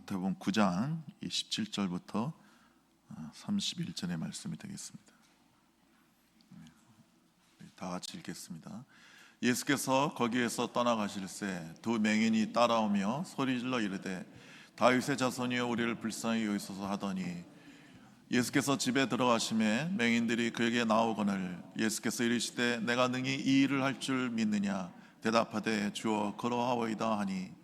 마태복음 9장 17절부터 31절의 말씀이 되겠습니다. 다 같이 읽겠습니다. 예수께서 거기에서 떠나가실새 두 맹인이 따라오며 소리질러 이르되 다윗의 자손이여 우리를 불쌍히 여기소서 하더니 예수께서 집에 들어가심에 맹인들이 그에게 나오거늘 예수께서 이르시되 내가 능히 이 일을 할 줄 믿느냐 대답하되 주여 그러하오이다 하니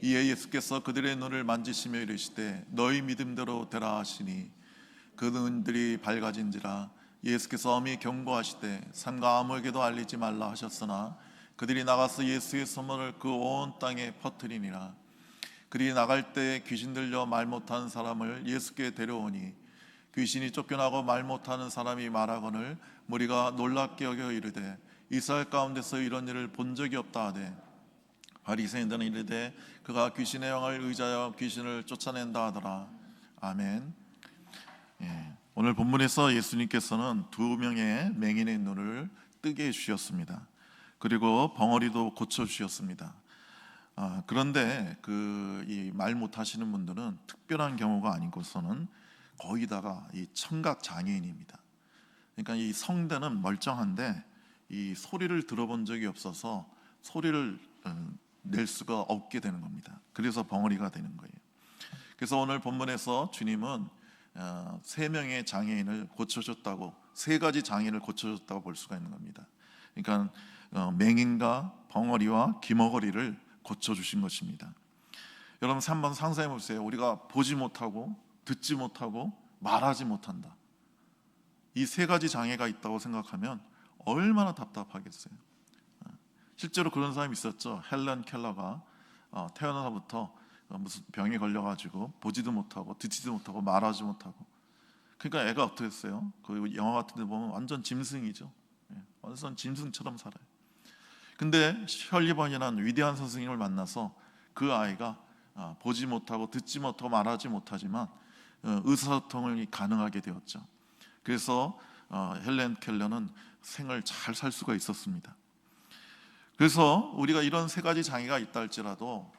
이에 예수께서 그들의 눈을 만지시며 이르시되 너희 믿음대로 되라 하시니 그 눈들이 밝아진지라. 예수께서 엄히 경고하시되 삼가 아무에게도 알리지 말라 하셨으나 그들이 나가서 예수의 소문을 그 온 땅에 퍼뜨리니라. 그들이 나갈 때 귀신 들려 말 못하는 사람을 예수께 데려오니 귀신이 쫓겨나고 말 못하는 사람이 말하거늘 무리가 놀랍게 여겨 이르되 이스라엘 가운데서 이런 일을 본 적이 없다 하되 바리새인들은 이르되 그가 귀신의 영을 의지하여 귀신을 쫓아낸다 하더라. 아멘. 오늘 본문에서 예수님께서는 두 명의 맹인의 눈을 뜨게 해주셨습니다. 그리고 벙어리도 고쳐주셨습니다. 그런데 이 말 못하시는 분들은 특별한 경우가 아니고서는 거의다가 이 청각 장애인입니다. 그러니까 이 성대는 멀쩡한데 이 소리를 들어본 적이 없어서 소리를 낼 수가 없게 되는 겁니다. 그래서 벙어리가 되는 거예요. 그래서 오늘 본문에서 주님은 세 명의 장애인을 고쳐줬다고, 세 가지 장애인을 고쳐줬다고 볼 수가 있는 겁니다. 그러니까 맹인과 벙어리와 귀머거리를 고쳐주신 것입니다. 여러분 한번 상상해 보세요. 우리가 보지 못하고 듣지 못하고 말하지 못한다. 이 세 가지 장애가 있다고 생각하면 얼마나 답답하겠어요. 실제로 그런 사람이 있었죠. 헬렌 켈러가 태어나서부터 무슨 병에 걸려가지고 보지도 못하고 듣지도 못하고 말하지 못하고, 그러니까 애가 어떻게 했어요? 그 영화 같은 데 보면 완전 짐승이죠. 완전 짐승처럼 살아요. 근데 셜리번이라는 위대한 선생님을 만나서 그 아이가 보지 못하고 듣지 못하고 말하지 못하지만 의사소통이 가능하게 되었죠. 그래서 헬렌 켈러는 생을 잘 살 수가 있었습니다. 그래서 우리가 이런 세 가지 장애가 있다 할지라도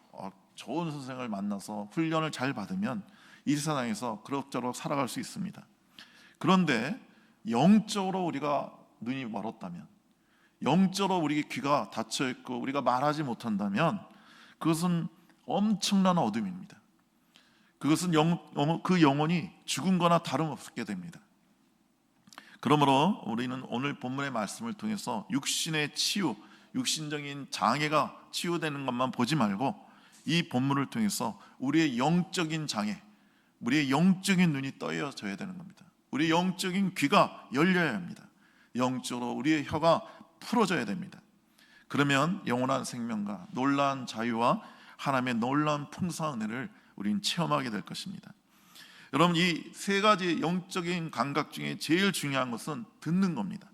좋은 선생을 만나서 훈련을 잘 받으면 이 세상에서 그럭저럭 살아갈 수 있습니다. 그런데 영적으로 우리가 눈이 멀었다면, 영적으로 우리 귀가 닫혀 있고 우리가 말하지 못한다면 그것은 엄청난 어둠입니다. 그것은 그 영혼이 죽은 거나 다름없게 됩니다. 그러므로 우리는 오늘 본문의 말씀을 통해서 육신의 치유, 육신적인 장애가 치유되는 것만 보지 말고 이 본문을 통해서 우리의 영적인 장애, 우리의 영적인 눈이 떠여져야 되는 겁니다. 우리의 영적인 귀가 열려야 합니다. 영적으로 우리의 혀가 풀어져야 됩니다. 그러면 영원한 생명과 놀라운 자유와 하나님의 놀라운 풍성한 은혜를 우리는 체험하게 될 것입니다. 여러분 이 세 가지 영적인 감각 중에 제일 중요한 것은 듣는 겁니다.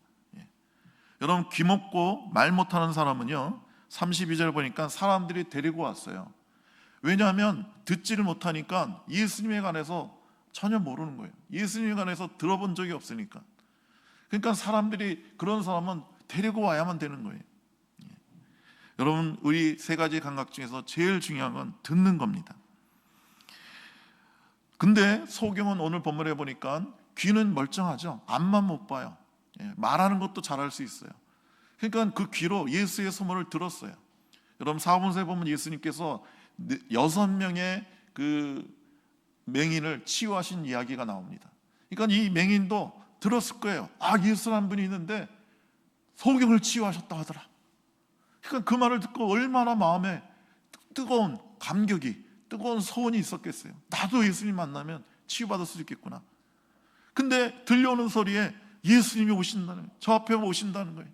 여러분 귀 먹고 말 못하는 사람은요 32절 보니까 사람들이 데리고 왔어요. 왜냐하면 듣지를 못하니까 예수님에 관해서 전혀 모르는 거예요. 예수님에 관해서 들어본 적이 없으니까. 그러니까 사람들이 그런 사람은 데리고 와야만 되는 거예요. 여러분 우리 세 가지 감각 중에서 제일 중요한 건 듣는 겁니다. 근데 소경은 오늘 본문에 보니까 귀는 멀쩡하죠. 앞만 못 봐요. 말하는 것도 잘할 수 있어요. 그러니까 그 귀로 예수의 소문을 들었어요. 여러분 사복음서에 보면 예수님께서 6명의 그 맹인을 치유하신 이야기가 나옵니다. 그러니까 이 맹인도 들었을 거예요. 예수라는 분이 있는데 소경을 치유하셨다 하더라. 그러니까 그 말을 듣고 얼마나 마음에 뜨거운 감격이, 뜨거운 소원이 있었겠어요. 나도 예수님 만나면 치유받을 수 있겠구나. 근데 들려오는 소리에 예수님이 오신다는 거예요. 저 앞에 오신다는 거예요.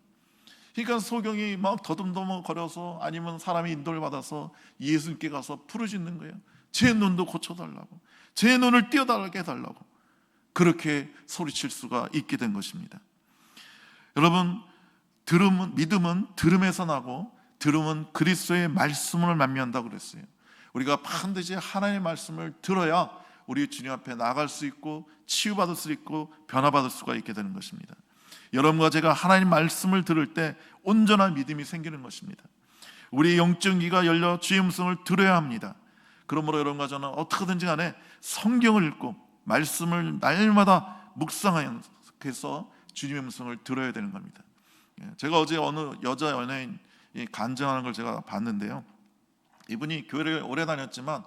그러니까 소경이 막 더듬더듬 거려서 아니면 사람이 인도를 받아서 예수님께 가서 부르짖는 거예요. 제 눈도 고쳐달라고, 제 눈을 띄어달라게 해달라고. 그렇게 소리칠 수가 있게 된 것입니다. 여러분 믿음은 들음에서 나고 들음은 그리스도의 말씀을 만미한다고 그랬어요. 우리가 반드시 하나님의 말씀을 들어야 우리 주님 앞에 나아갈 수 있고 치유받을 수 있고 변화받을 수가 있게 되는 것입니다. 여러분과 제가 하나님 말씀을 들을 때 온전한 믿음이 생기는 것입니다. 우리의 영적 귀가 열려 주의 음성을 들어야 합니다. 그러므로 여러분과 저는 어떻게든지 간에 성경을 읽고 말씀을 날마다 묵상해서 주님의 음성을 들어야 되는 겁니다. 제가 어제 어느 여자 연예인이 간증하는 걸 제가 봤는데요, 이분이 교회를 오래 다녔지만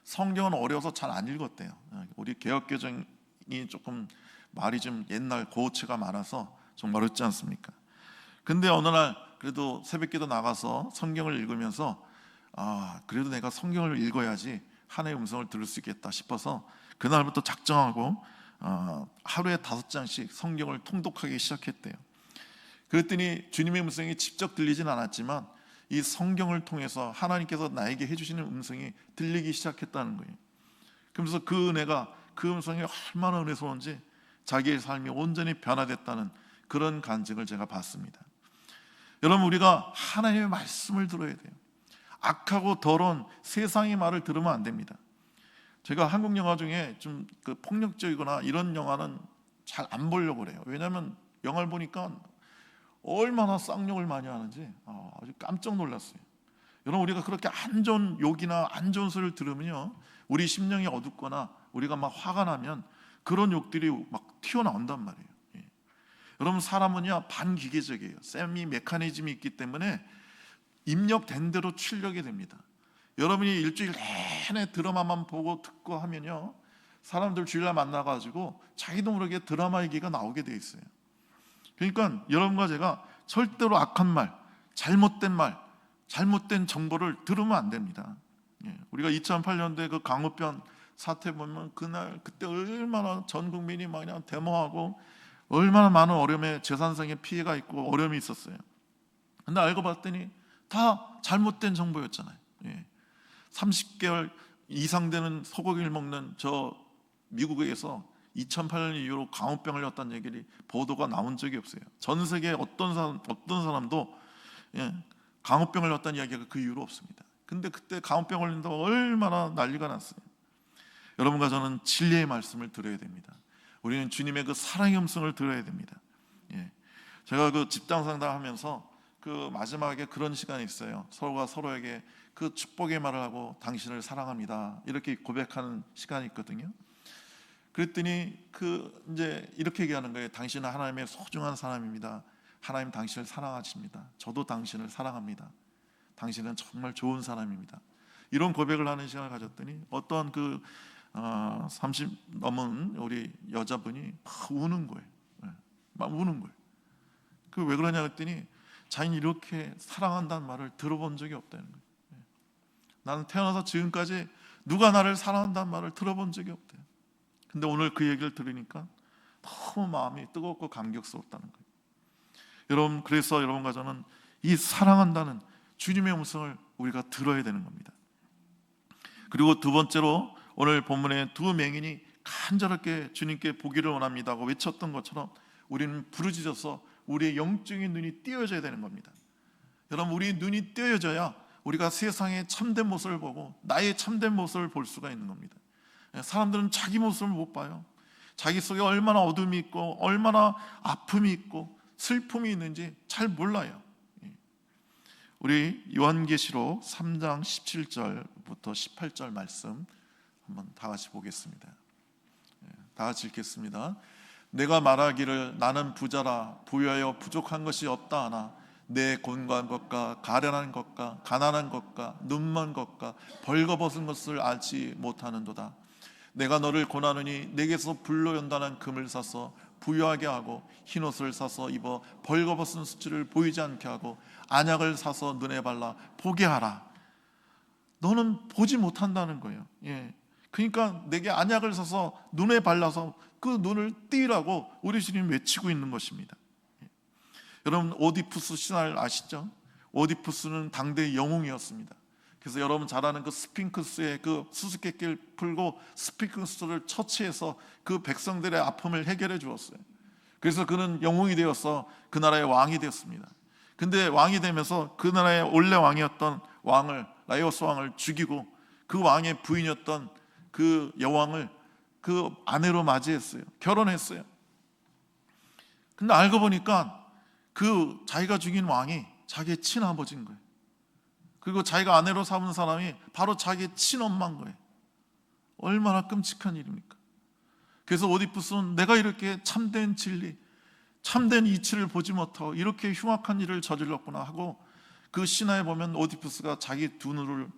성경은 어려워서 잘 안 읽었대요. 우리 개혁개정이 조금 말이 좀 옛날 고어체가 많아서 좀 어렵지 않습니까? 근데 어느 날 그래도 새벽기도 나가서 성경을 읽으면서 그래도 내가 성경을 읽어야지 하나님의 음성을 들을 수 있겠다 싶어서 그날부터 작정하고 하루에 5장씩 성경을 통독하기 시작했대요. 그랬더니 주님의 음성이 직접 들리진 않았지만 이 성경을 통해서 하나님께서 나에게 해주시는 음성이 들리기 시작했다는 거예요. 그러면서 그 은혜가, 그 음성이 얼마나 은혜스러운지 자기의 삶이 온전히 변화됐다는 그런 간증을 제가 봤습니다. 여러분, 우리가 하나님의 말씀을 들어야 돼요. 악하고 더러운 세상의 말을 들으면 안 됩니다. 제가 한국 영화 중에 좀 그 폭력적이거나 이런 영화는 잘 안 보려고 그래요. 왜냐하면 영화를 보니까 얼마나 쌍욕을 많이 하는지 아주 깜짝 놀랐어요. 여러분, 우리가 그렇게 안 좋은 욕이나 안 좋은 소리를 들으면요, 우리 심령이 어둡거나 우리가 막 화가 나면 그런 욕들이 막 튀어나온단 말이에요. 여러분, 사람은요 반기계적이에요. 세미 메커니즘이 있기 때문에 입력된 대로 출력이 됩니다. 여러분이 일주일 내내 드라마만 보고 듣고 하면요, 사람들 주일날 만나가지고 자기도 모르게 드라마 얘기가 나오게 돼 있어요. 그러니까 여러분과 제가 절대로 악한 말, 잘못된 정보를 들으면 안 됩니다. 우리가 2008년도에 그 강우병 사태 보면 그때 얼마나 전 국민이 막 그냥 데모하고 얼마나 많은 어려움에 재산상의 피해가 있고 어려움이 있었어요. 근데 알고 봤더니 다 잘못된 정보였잖아요. 30개월 이상 되는 소고기를 먹는 저 미국에서 2008년 이후로 강우병을 걸렸다는 얘기를 보도가 나온 적이 없어요. 전 세계 어떤 사람도 강우병을 걸렸다는 이야기가 그 이후로 없습니다. 근데 그때 강우병 걸린다고 얼마나 난리가 났어요. 여러분과 저는 진리의 말씀을 들어야 됩니다. 우리는 주님의 그 사랑의 음성을 들어야 됩니다. 제가 그 집단 상담하면서 그 마지막에 그런 시간이 있어요. 서로가 서로에게 그 축복의 말을 하고 당신을 사랑합니다 이렇게 고백하는 시간이 있거든요. 그랬더니 이제 이렇게 얘기하는 거예요. 당신은 하나님의 소중한 사람입니다. 하나님 당신을 사랑하십니다. 저도 당신을 사랑합니다. 당신은 정말 좋은 사람입니다. 이런 고백을 하는 시간을 가졌더니 어떤 30 넘은 우리 여자분이 막 우는 거예요. 막 우는 거예요. 왜 그러냐 했더니 자기는 이렇게 사랑한다는 말을 들어본 적이 없다는 거예요. 나는 태어나서 지금까지 누가 나를 사랑한다는 말을 들어본 적이 없대요. 근데 오늘 그 얘기를 들으니까 너무 마음이 뜨겁고 감격스럽다는 거예요. 여러분, 그래서 여러분과 저는 이 사랑한다는 주님의 음성을 우리가 들어야 되는 겁니다. 그리고 두 번째로 오늘 본문에 두 맹인이 간절하게 주님께 보기를 원합니다고 외쳤던 것처럼 우리는 부르짖어서 우리의 영적인 눈이 띄어져야 되는 겁니다. 여러분, 우리 눈이 띄어져야 우리가 세상의 참된 모습을 보고 나의 참된 모습을 볼 수가 있는 겁니다. 사람들은 자기 모습을 못 봐요. 자기 속에 얼마나 어둠이 있고 얼마나 아픔이 있고 슬픔이 있는지 잘 몰라요. 우리 요한계시록 3장 17절부터 18절 말씀 한번 다 같이 보겠습니다. 다 같이 읽겠습니다. 내가 말하기를 나는 부자라 부유하여 부족한 것이 없다 하나 내 곤고한 것과 가련한 것과 가난한 것과 눈먼 것과 벌거벗은 것을 알지 못하는도다. 내가 너를 권하노니 내게서 불로 연단한 금을 사서 부유하게 하고 흰옷을 사서 입어 벌거벗은 수치를 보이지 않게 하고 안약을 사서 눈에 발라 보게 하라. 너는 보지 못한다는 거예요. 그러니까 내게 안약을 사서 눈에 발라서 그 눈을 띄라고 우리 주님 외치고 있는 것입니다. 여러분, 오디푸스 신화를 아시죠? 오디푸스는 당대의 영웅이었습니다. 그래서 여러분 잘 아는 그 스핑크스의 그 수수께끼를 풀고 스핑크스를 처치해서 그 백성들의 아픔을 해결해 주었어요. 그래서 그는 영웅이 되어서 그 나라의 왕이 되었습니다. 근데 왕이 되면서 그 나라의 원래 왕이었던 왕을, 라이오스 왕을 죽이고 그 왕의 부인이었던 그 여왕을 그 아내로 맞이했어요. 결혼했어요. 근데 알고 보니까 그 자기가 죽인 왕이 자기의 친아버지인 거예요. 그리고 자기가 아내로 삼은 사람이 바로 자기의 친엄마인 거예요. 얼마나 끔찍한 일입니까? 그래서 오디푸스는 내가 이렇게 참된 진리, 참된 이치를 보지 못하고 이렇게 흉악한 일을 저질렀구나 하고, 그 신화에 보면 오디푸스가 자기 두 눈을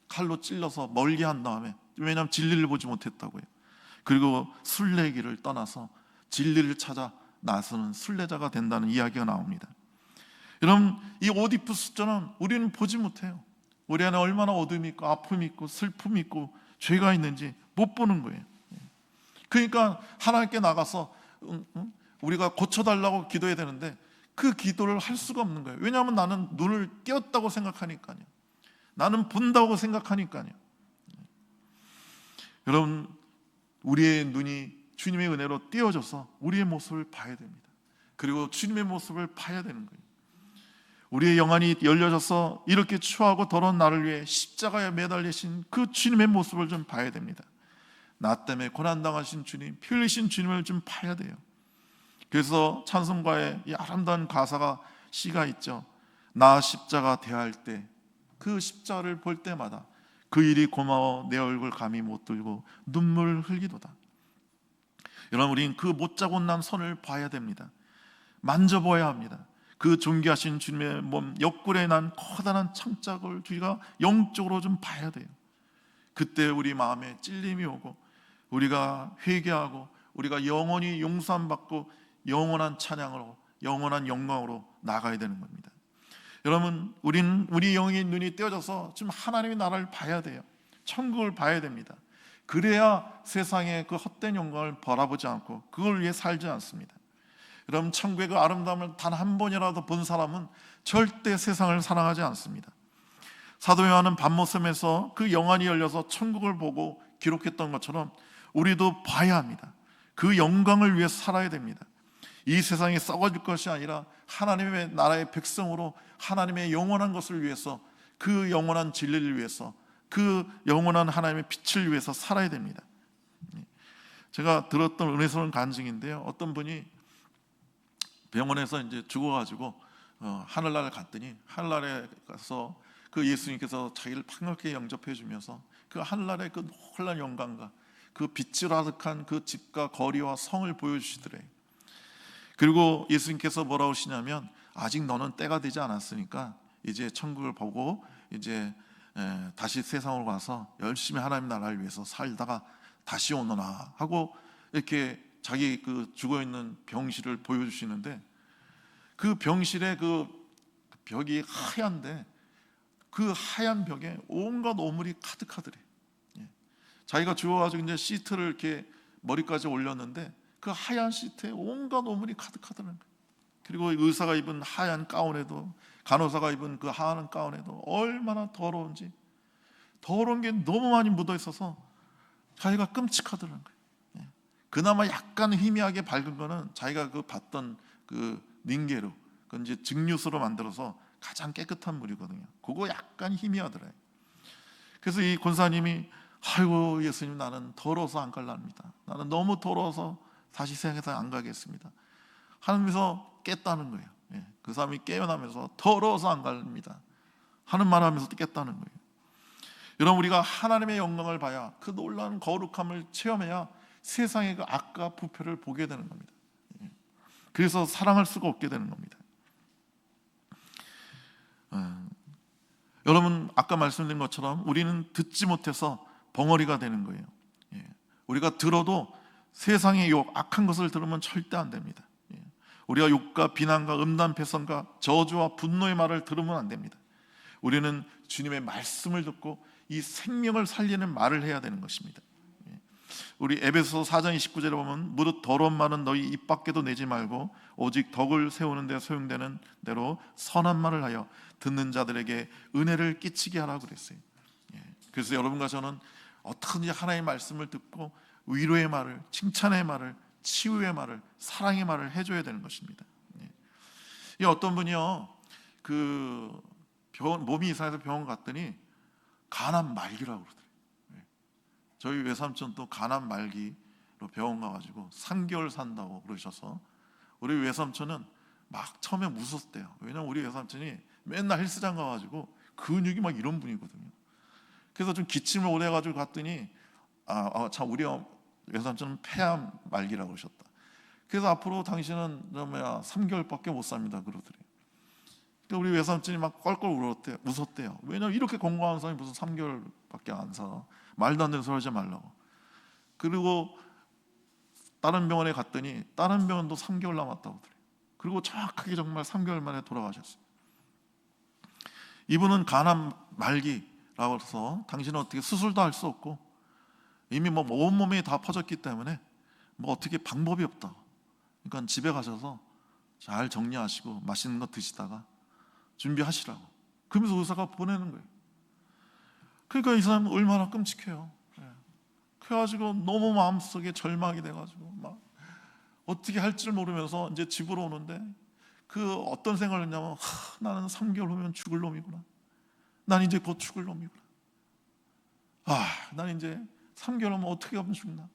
칼로 찔러서 멀게 한 다음에, 왜냐하면 진리를 보지 못했다고요. 그리고 순례길을 떠나서 진리를 찾아 나서는 순례자가 된다는 이야기가 나옵니다. 여러분, 이 오디푸스처럼 우리는 보지 못해요. 우리 안에 얼마나 어둠이 있고 아픔이 있고 슬픔이 있고 죄가 있는지 못 보는 거예요. 그러니까 하나님께 나가서 우리가 고쳐달라고 기도해야 되는데 그 기도를 할 수가 없는 거예요. 왜냐하면 나는 눈을 띄었다고 생각하니까요. 나는 본다고 생각하니까요. 여러분, 우리의 눈이 주님의 은혜로 띄어져서 우리의 모습을 봐야 됩니다. 그리고 주님의 모습을 봐야 되는 거예요. 우리의 영안이 열려져서 이렇게 추하고 더러운 나를 위해 십자가에 매달리신 그 주님의 모습을 좀 봐야 됩니다. 나 때문에 고난당하신 주님, 피 흘리신 주님을 좀 봐야 돼요. 그래서 찬송가에 이 아름다운 가사가, 시가 있죠. 나 십자가 대할 때, 그 십자가를 볼 때마다 그 일이 고마워 내 얼굴 감히 못 들고 눈물 흘리도다. 여러분, 우린 그 못 자고 난 손을 봐야 됩니다. 만져봐야 합니다. 그 존귀하신 주님의 몸 옆구리에 난 커다란 창작을 우리가 영적으로 좀 봐야 돼요. 그때 우리 마음에 찔림이 오고 우리가 회개하고 우리가 영원히 용서받고 영원한 찬양으로, 영원한 영광으로 나가야 되는 겁니다. 여러분, 우리 영의 눈이 떼어져서 지금 하나님의 나라를 봐야 돼요. 천국을 봐야 됩니다. 그래야 세상의 그 헛된 영광을 바라보지 않고 그걸 위해 살지 않습니다. 여러분, 천국의 그 아름다움을 단 한 번이라도 본 사람은 절대 세상을 사랑하지 않습니다. 사도 요한은 밤모섬에서 그 영안이 열려서 천국을 보고 기록했던 것처럼 우리도 봐야 합니다. 그 영광을 위해서 살아야 됩니다. 이 세상이 썩어질 것이 아니라 하나님의 나라의 백성으로 하나님의 영원한 것을 위해서, 그 영원한 진리를 위해서, 그 영원한 하나님의 빛을 위해서 살아야 됩니다. 제가 들었던 은혜스러운 간증인데요, 어떤 분이 병원에서 이제 죽어가지고 하늘나라에 갔더니, 하늘나라에 가서 그 예수님께서 자기를 반갑게 영접해 주면서 그 하늘나라의 그 놀라운 영광과 그 빛을 아득한 그 집과 거리와 성을 보여주시더래요. 그리고 예수님께서 뭐라고 하시냐면, 아직 너는 때가 되지 않았으니까 이제 천국을 보고 이제 다시 세상으로 가서 열심히 하나님 나라를 위해서 살다가 다시 오너라 하고, 이렇게 자기 그 죽어있는 병실을 보여주시는데, 그 병실에 그 벽이 하얀데 그 하얀 벽에 온갖 오물이 가득하더래. 자기가 죽어가지고 이제 시트를 이렇게 머리까지 올렸는데 그 하얀 시트에 온갖 오물이 가득하더라는 거예요. 그리고 의사가 입은 하얀 가운에도, 간호사가 입은 그 하얀 가운에도 얼마나 더러운지, 더러운 게 너무 많이 묻어 있어서 자기가 끔찍하더라는 거예요. 그나마 약간 희미하게 밝은 거는 자기가 그 봤던 그 닌게루, 그 이제 증류수로 만들어서 가장 깨끗한 물이거든요. 그거 약간 희미하더래요. 그래서 이 권사님이, 아이고 예수님, 나는 더러워서 안 갈랍니다. 나는 너무 더러워서 다시 세상에서 안 가겠습니다 하면서 깼다는 거예요. 그 사람이 깨어나면서 더러워서 안 갑니다 하는 말 하면서 깼다는 거예요. 여러분, 우리가 하나님의 영광을 봐야, 그 놀라운 거룩함을 체험해야 세상의 그 악과 부패를 보게 되는 겁니다. 그래서 사랑할 수가 없게 되는 겁니다. 여러분, 아까 말씀드린 것처럼 우리는 듣지 못해서 벙어리가 되는 거예요. 우리가 들어도 세상의 욕, 악한 것을 들으면 절대 안 됩니다. 우리가 욕과 비난과 음란 패선과 저주와 분노의 말을 들으면 안 됩니다. 우리는 주님의 말씀을 듣고 이 생명을 살리는 말을 해야 되는 것입니다. 우리 에베소서 4장 29절에 보면, 무릇 더러운 말은 너희 입 밖에도 내지 말고 오직 덕을 세우는 데 소용되는 대로 선한 말을 하여 듣는 자들에게 은혜를 끼치게 하라고 그랬어요. 그래서 여러분과 저는 어떻게든지 하나님의 말씀을 듣고 위로의 말을, 칭찬의 말을, 치유의 말을, 사랑의 말을 해줘야 되는 것입니다. 이 어떤 분이요, 그 몸이 이상해서 병원 갔더니 간암 말기라고 그러더라고요. 저희 외삼촌도 간암 말기로 병원 가가지고 3개월 산다고 그러셔서, 우리 외삼촌은 막 처음에 무섭대요. 왜냐면 우리 외삼촌이 맨날 헬스장 가가지고 근육이 막 이런 분이거든요. 그래서 좀 기침을 오래 해가지고 갔더니 참 우리 외삼촌은 폐암 말기라고 그러셨다. 그래서 앞으로 당신은 3개월밖에 못 삽니다 그러더래요. 우리 외삼촌이 막 껄껄 웃었대요. 왜냐면 이렇게 건강한 사람이 무슨 3개월밖에 안 사. 말도 안 되는 소리 하지 말라고. 그리고 다른 병원에 갔더니 다른 병원도 3개월 남았다고 그래요. 그리고 정확하게 정말 3개월 만에 돌아가셨어요. 이분은 간암 말기라고 해서 당신은 어떻게 수술도 할 수 없고 이미 뭐 온몸이 다 퍼졌기 때문에 뭐 어떻게 방법이 없다. 그러니까 집에 가셔서 잘 정리하시고 맛있는 거 드시다가 준비하시라고. 그러면서 의사가 보내는 거예요. 그러니까 이 사람은 얼마나 끔찍해요. 그래가지고 너무 마음속에 절망이 돼가지고 막 어떻게 할지를 모르면서 이제 집으로 오는데 그 어떤 생각을 했냐면 나는 3개월 후면 죽을 놈이구나. 난 이제 곧 죽을 놈이구나. 난 이제 3개월 후면 어떻게 하면 죽나.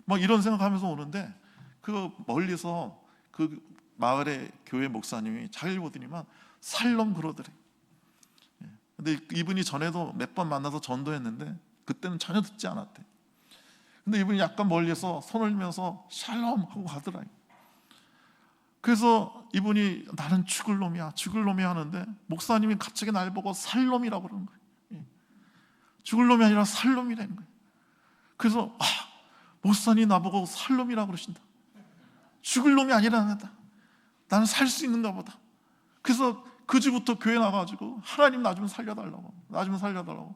막 이런 생각하면서 오는데 그 멀리서 그 마을의 교회 목사님이 잘 보더니만 살롬 그러더래. 근데 이분이 전에도 몇 번 만나서 전도했는데 그때는 전혀 듣지 않았대. 근데 이분이 약간 멀리서 손을 들면서 샬롬 하고 가더라. 그래서 이분이 나는 죽을 놈이야 하는데 목사님이 갑자기 날 보고 살롬이라고 그러는 거예요. 죽을 놈이 아니라 살롬이라는 거예요. 그래서 목사님 나보고 살롬이라고 그러신다. 죽을 놈이 아니라 나는 살 수 있는가 보다. 그래서 그 주부터 교회 나가가지고 하나님 나 좀 살려달라고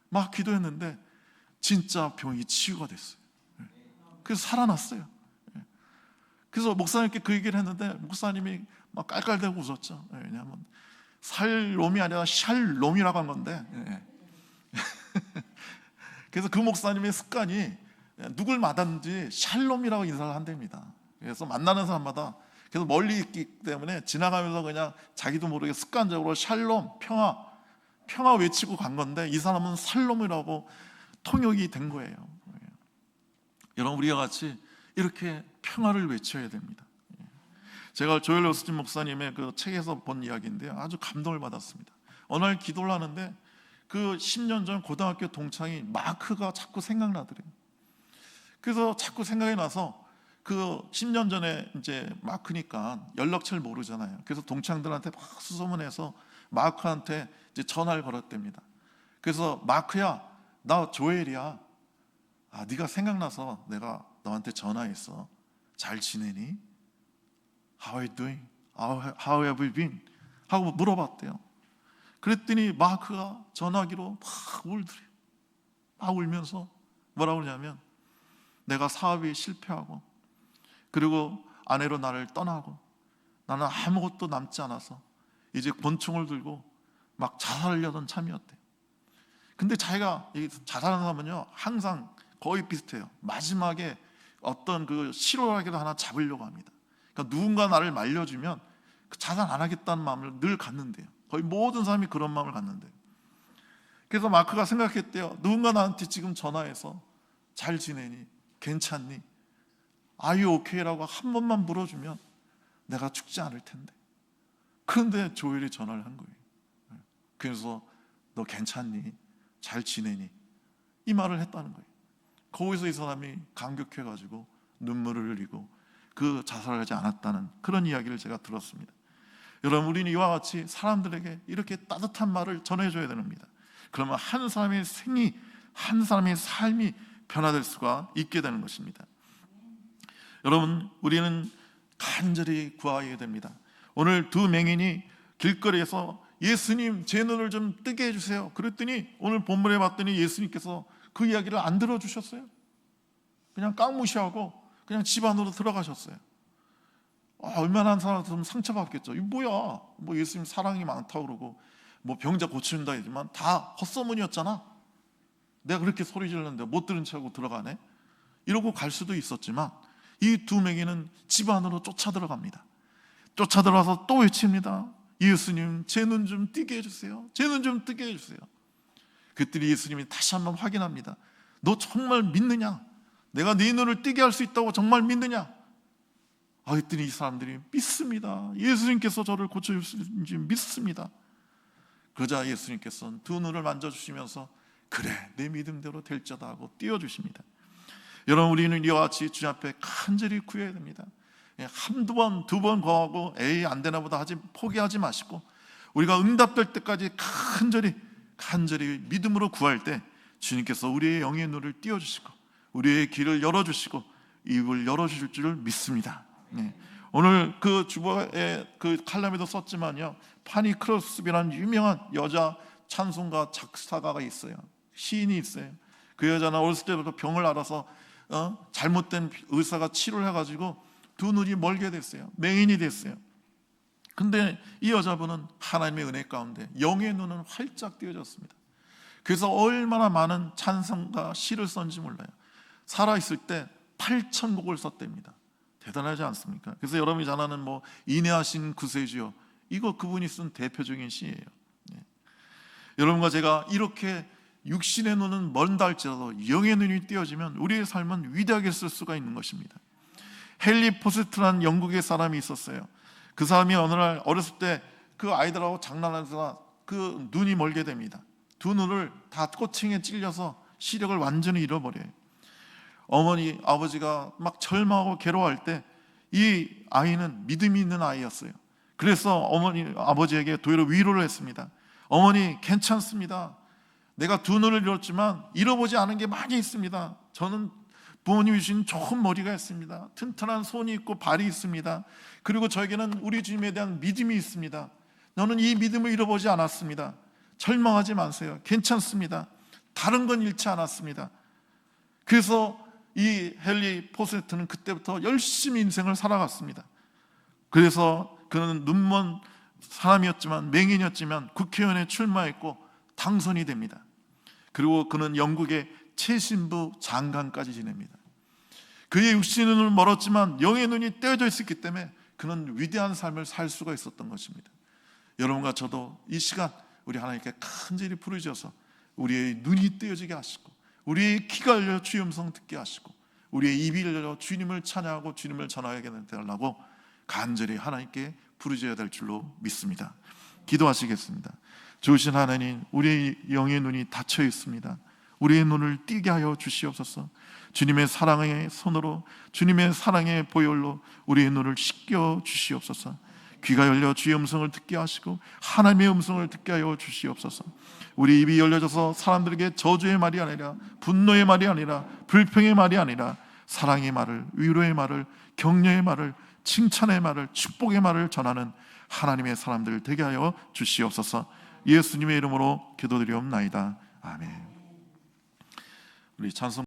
막 기도했는데 진짜 병이 치유가 됐어요. 그래서 살아났어요. 그래서 목사님께 그 얘기를 했는데 목사님이 막 깔깔대고 웃었죠. 왜냐하면 살롬이 아니라 샬롬이라고 한 건데. 그래서 그 목사님의 습관이 누굴 만났는지 샬롬이라고 인사를 한답니다. 그래서 만나는 사람마다 그래서 멀리 있기 때문에 지나가면서 그냥 자기도 모르게 습관적으로 샬롬, 평화 외치고 간 건데 이 사람은 살롬이라고 통역이 된 거예요. 여러분 우리와 같이 이렇게 평화를 외쳐야 됩니다. 제가 조엘 오스틴 목사님의 그 책에서 본 이야기인데요, 아주 감동을 받았습니다. 어느 날 기도를 하는데 그 10년 전 고등학교 동창이 마크가 자꾸 생각나더래요. 그래서 자꾸 생각이 나서 그 10년 전에 이제 마크니까 연락처를 모르잖아요. 그래서 동창들한테 막 수소문해서 마크한테 이제 전화를 걸었답니다. 그래서 마크야, 나 조엘이야. 네가 생각나서 내가 너한테 전화했어. 잘 지내니? How are you doing? How have you been? 하고 물어봤대요. 그랬더니 마크가 전화기로 막 울더래요. 막 울면서 뭐라고 그러냐면 내가 사업이 실패하고 그리고 아내로 나를 떠나고 나는 아무것도 남지 않아서 이제 권총을 들고 막 자살하려던 참이었대요. 근데 자기가 자살하는 사람은요 항상 거의 비슷해요. 마지막에 어떤 그 실오라기도 하나 잡으려고 합니다. 그러니까 누군가 나를 말려주면 그 자살 안 하겠다는 마음을 늘 갖는데요. 거의 모든 사람이 그런 마음을 갖는데요. 그래서 마크가 생각했대요. 누군가 나한테 지금 전화해서 잘 지내니? 괜찮니? Are you okay? 라고 한 번만 물어주면 내가 죽지 않을 텐데. 그런데 조엘이 전화를 한 거예요. 그래서 너 괜찮니? 잘 지내니? 이 말을 했다는 거예요. 거기서 이 사람이 감격해가지고 눈물을 흘리고 그 자살을 하지 않았다는 그런 이야기를 제가 들었습니다. 여러분 우리는 이와 같이 사람들에게 이렇게 따뜻한 말을 전해줘야 됩니다. 그러면 한 사람의 생이, 한 사람의 삶이 변화될 수가 있게 되는 것입니다. 여러분 우리는 간절히 구하여야 됩니다. 오늘 두 맹인이 길거리에서 예수님 제 눈을 좀 뜨게 해주세요. 그랬더니 오늘 본문에 봤더니 예수님께서 그 이야기를 안 들어주셨어요. 그냥 깡무시하고 그냥 집 안으로 들어가셨어요. 얼마나 한 사람은 상처받겠죠. 이거 뭐야? 뭐 예수님 사랑이 많다고 그러고 뭐 병자 고치는다 하지만 다 헛소문이었잖아. 내가 그렇게 소리 질렀는데 못 들은 척하고 들어가네. 이러고 갈 수도 있었지만 이 두 맹인은 집 안으로 쫓아 들어갑니다. 쫓아 들어가서 또 외칩니다. 예수님 제 눈 좀 뜨게 해주세요. 제 눈 좀 뜨게 해주세요. 그랬더니 예수님이 다시 한번 확인합니다. 너 정말 믿느냐? 내가 네 눈을 뜨게 할 수 있다고 정말 믿느냐? 그랬더니 이 사람들이 믿습니다. 예수님께서 저를 고쳐줄 수 있는지 믿습니다. 그러자 예수님께서는 두 눈을 만져주시면서 그래 내 믿음대로 될지어다 하고 띄워주십니다. 여러분, 우리는 이와 같이 주님 앞에 간절히 구해야 됩니다. 한두 번, 두 번 거하고 에이 안 되나 보다 하지 포기하지 마시고, 우리가 응답될 때까지 간절히 믿음으로 구할 때 주님께서 우리의 영의 눈을 띄워주시고 우리의 길을 열어주시고 입을 열어주실 줄을 믿습니다. 오늘 그 주보에 그 칼럼에도 썼지만요, 파니 크로스비라는 유명한 여자 찬송가 작사가가 있어요. 시인이 있어요. 그 여자는 어렸을 때부터 병을 앓아서 잘못된 의사가 치료를 해가지고 두 눈이 멀게 됐어요. 맹인이 됐어요. 근데 이 여자분은 하나님의 은혜 가운데 영의 눈은 활짝 띄어졌습니다. 그래서 얼마나 많은 찬송가 시를 썼는지 몰라요. 살아있을 때 8,000곡을 썼답니다. 대단하지 않습니까? 그래서 여러분이 잘 아는 인내하신 구세주여, 이거 그분이 쓴 대표적인 시예요. 여러분과 제가 이렇게 육신의 눈은 먼다 할지라도 영의 눈이 띄어지면 우리의 삶은 위대하게 쓸 수가 있는 것입니다. 헨리 포스트라는 영국의 사람이 있었어요. 그 사람이 어느 날 어렸을 때 그 아이들하고 장난하다가 그 눈이 멀게 됩니다. 두 눈을 다 꼬챙이에 찔려서 시력을 완전히 잃어버려요. 어머니 아버지가 막 절망하고 괴로워할 때 이 아이는 믿음이 있는 아이였어요. 그래서 어머니 아버지에게 도리어 위로를 했습니다. 어머니 괜찮습니다. 내가 두 눈을 잃었지만 잃어보지 않은 게 많이 있습니다. 저는 부모님이 주신 좋은 머리가 있습니다. 튼튼한 손이 있고 발이 있습니다. 그리고 저에게는 우리 주님에 대한 믿음이 있습니다. 저는 이 믿음을 잃어보지 않았습니다. 절망하지 마세요. 괜찮습니다. 다른 건 잃지 않았습니다. 그래서 이 헨리 포세트는 그때부터 열심히 인생을 살아갔습니다. 그래서 그는 눈먼 사람이었지만, 맹인이었지만 국회의원에 출마했고 당선이 됩니다. 그리고 그는 영국의 최신부 장관까지 지냅니다. 그의 육신의 눈은 멀었지만 영의 눈이 떼어져 있었기 때문에 그는 위대한 삶을 살 수가 있었던 것입니다. 여러분과 저도 이 시간 우리 하나님께 간절히 부르짖어서 우리의 눈이 떼어지게 하시고 우리의 귀가 열려 주의 음성 듣게 하시고 우리의 입이 열려 주님을 찬양하고 주님을 전하게 되려고 간절히 하나님께 부르짖어야 될 줄로 믿습니다. 기도하시겠습니다. 좋으신 하나님, 우리의 영의 눈이 닫혀 있습니다. 우리의 눈을 띄게 하여 주시옵소서. 주님의 사랑의 손으로, 주님의 사랑의 보혈로 우리의 눈을 씻겨 주시옵소서. 귀가 열려 주의 음성을 듣게 하시고 하나님의 음성을 듣게 하여 주시옵소서. 우리 입이 열려져서 사람들에게 저주의 말이 아니라, 분노의 말이 아니라, 불평의 말이 아니라 사랑의 말을, 위로의 말을, 격려의 말을, 칭찬의 말을, 축복의 말을 전하는 하나님의 사람들 되게 하여 주시옵소서. 예수님의 이름으로 기도드리옵나이다. 아멘. 우리 찬송